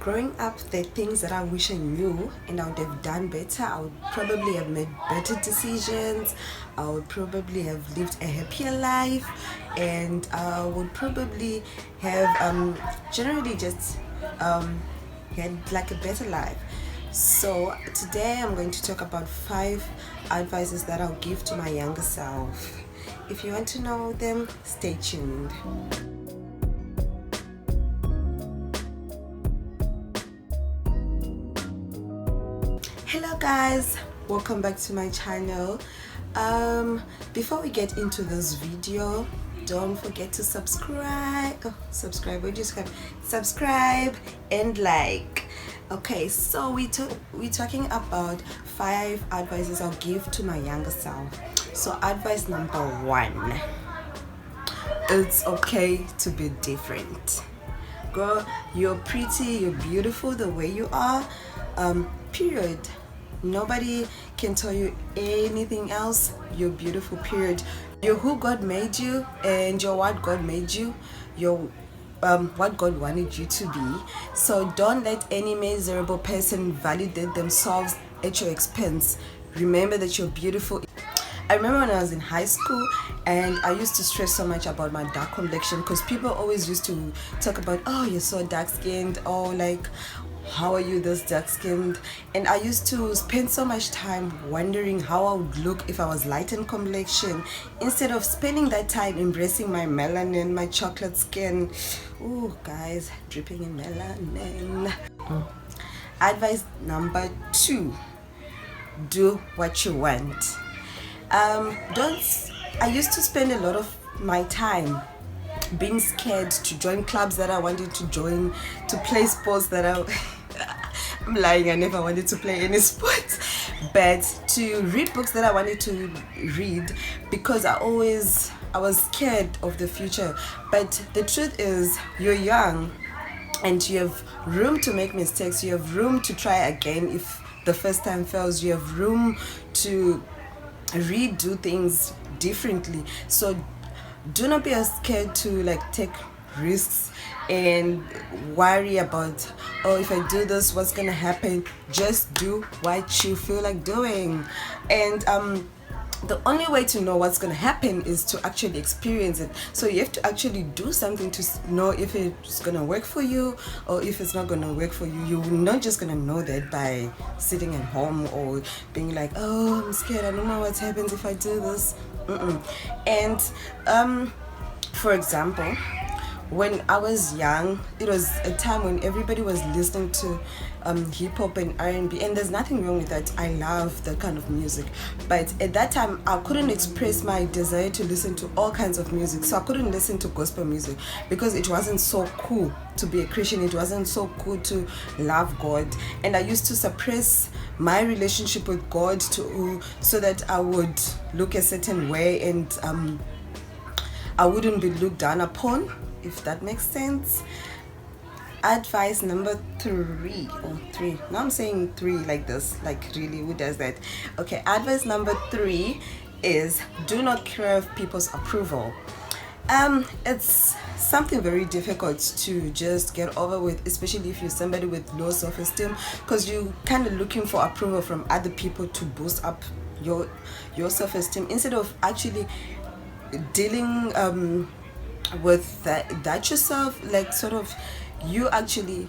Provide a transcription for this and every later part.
Growing up, the things that I wish I knew and I would have done better. I would probably have made better decisions. I would probably have lived a happier life, and I would probably have generally just had like a better life. So today I'm going to talk about 5 advices that I'll give to my younger self. If you want to know them, stay tuned. Hello guys, welcome back to my channel. Before we get into this video, don't forget to subscribe. Subscribe and like. Okay, so we're talking about 5 advices I'll give to my younger self. So advice number 1: it's okay to be different. Girl, you're pretty, you're beautiful the way you are. Period. Nobody can tell you anything else. You're beautiful, period. You're who God made you, and you're what God made you. You're what God wanted you to be. So don't let any miserable person validate themselves at your expense. Remember that you're beautiful. I remember when I was in high school and I used to stress so much about my dark complexion, because people always used to talk about, oh, you're so dark skinned, oh, like, how are you this dark skinned? And I used to spend so much time wondering how I would look if I was light in complexion, instead of spending that time embracing my melanin, my chocolate skin. Ooh, guys, dripping in melanin. Advice number 2: do what you want. I used to spend a lot of my time being scared to join clubs that I wanted to join, to play sports that I'm lying, I never wanted to play any sports, but to read books that I wanted to read, because I was scared of the future. But the truth is, you're young and you have room to make mistakes, you have room to try again if the first time fails, you have room to redo things differently. So do not be scared to like take risks and worry about, oh, if I do this, what's gonna happen. Just do what you feel like doing. And the only way to know what's gonna happen is to actually experience it. So you have to actually do something to know if it's gonna work for you or if it's not gonna work for you. You're not just gonna know that by sitting at home or being like, oh, I'm scared, I don't know what happens if I do this. And for example, when I was young, it was a time when everybody was listening to hip-hop and R&B, and there's nothing wrong with that. I love that kind of music, but at that time I couldn't express my desire to listen to all kinds of music. So I couldn't listen to gospel music because it wasn't so cool to be a Christian, it wasn't so cool to love God, and I used to suppress my relationship with God so that I would look a certain way, and I wouldn't be looked down upon, if that makes sense. Advice number 3. Now I'm saying 3 like this, like really, who does that? Okay, advice number 3 is do not crave people's approval. It's something very difficult to just get over with, especially if you're somebody with low self-esteem, because you're kind of looking for approval from other people to boost up your self-esteem, instead of actually dealing with that yourself, like sort of you actually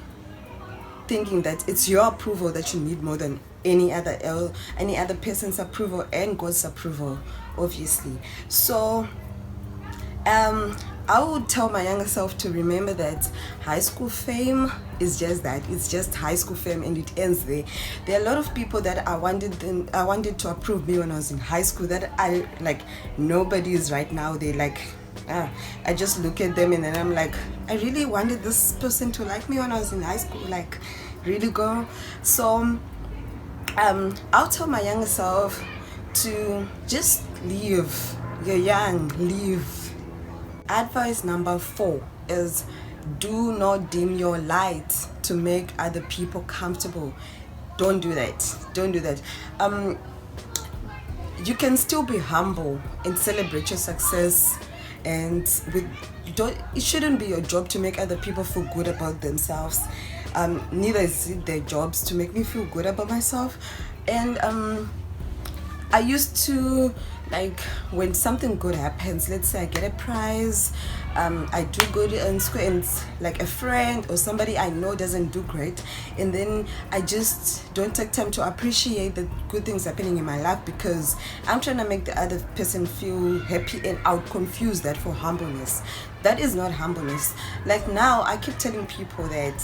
thinking that it's your approval that you need more than any other person's approval, and God's approval, obviously. So I would tell my younger self to remember that high school fame is just that. It's just high school fame, and it ends there. There are a lot of people that I wanted to approve me when I was in high school that I like. Nobody is right now. They like, I just look at them and then I'm like, I really wanted this person to like me when I was in high school. Like, really, girl. So I'll tell my younger self to just live. You're young, live. Advice number 4 is do not dim your light to make other people comfortable. Don't do that. You can still be humble and celebrate your success, and it shouldn't be your job to make other people feel good about themselves. neither is it their jobs to make me feel good about myself. And I used to, like, when something good happens, let's say I get a prize, I do good in school, and like a friend or somebody I know doesn't do great, and then I just don't take time to appreciate the good things happening in my life because I'm trying to make the other person feel happy, and I would confuse that for humbleness. That is not humbleness. Like, now I keep telling people that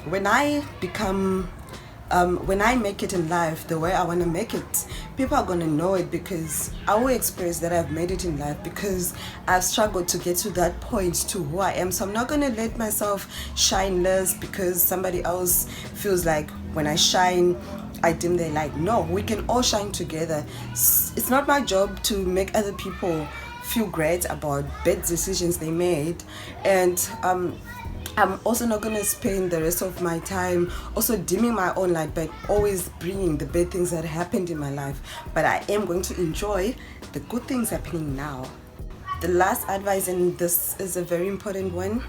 when I become when I make it in life the way I want to make it, people are going to know it, because I will express that I've made it in life because I've struggled to get to that point to who I am. So I'm not going to let myself shine less because somebody else feels like when I shine, I dim their light. No, we can all shine together. It's not my job to make other people feel great about bad decisions they made. And I'm also not going to spend the rest of my time also dimming my own light, but always bringing the bad things that happened in my life. But I am going to enjoy the good things happening now. The last advice, and this is a very important one,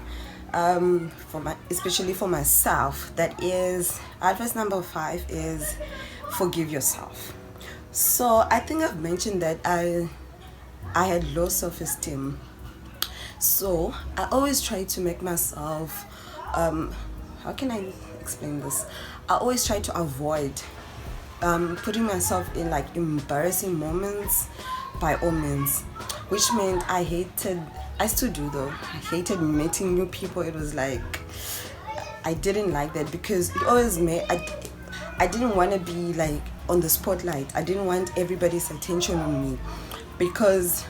especially for myself, that is advice number 5 is forgive yourself. So I think I've mentioned that I had low self-esteem. So I always try to make myself, how can I explain this? I always try to avoid putting myself in like embarrassing moments by all means, which meant I still do though, I hated meeting new people. It was like, I didn't like that because it always made, I didn't want to be like on the spotlight. I didn't want everybody's attention on me, because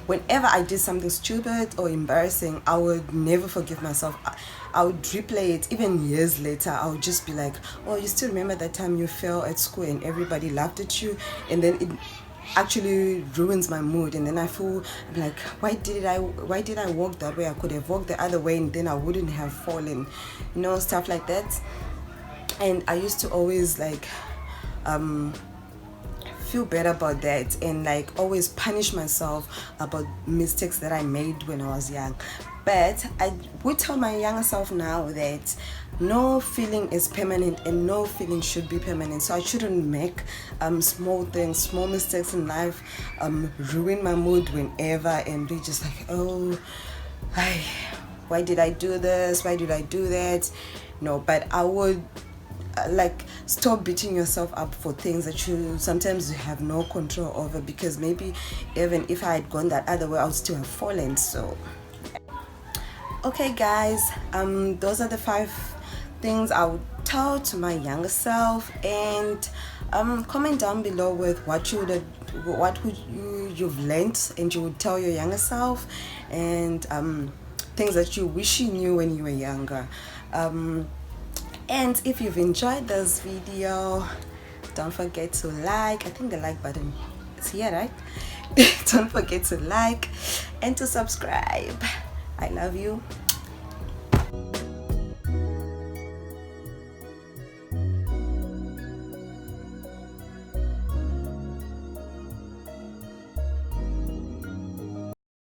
whenever I did something stupid or embarrassing, I would never forgive myself. I would replay it even years later. I would just be like, oh, you still remember that time you fell at school and everybody laughed at you? And then it actually ruins my mood, and then I feel like, why did I walk that way? I could have walked the other way and then I wouldn't have fallen, stuff like that. And I used to always like feel better about that, and like always punish myself about mistakes that I made when I was young. But I would tell my younger self now that no feeling is permanent and no feeling should be permanent. So I shouldn't make small mistakes in life ruin my mood whenever, and be just like, oh, why did I do this? Why did I do that? No, but I would like stop beating yourself up for things that you sometimes have no control over, because maybe even if I had gone that other way, I would still have fallen. So okay guys, those are the 5 things I would tell to my younger self. And comment down below with what you've learned and you would tell your younger self, and things that you wish you knew when you were younger. And if you've enjoyed this video, don't forget to like. I think the like button is here, right? Don't forget to like and to subscribe. I love you.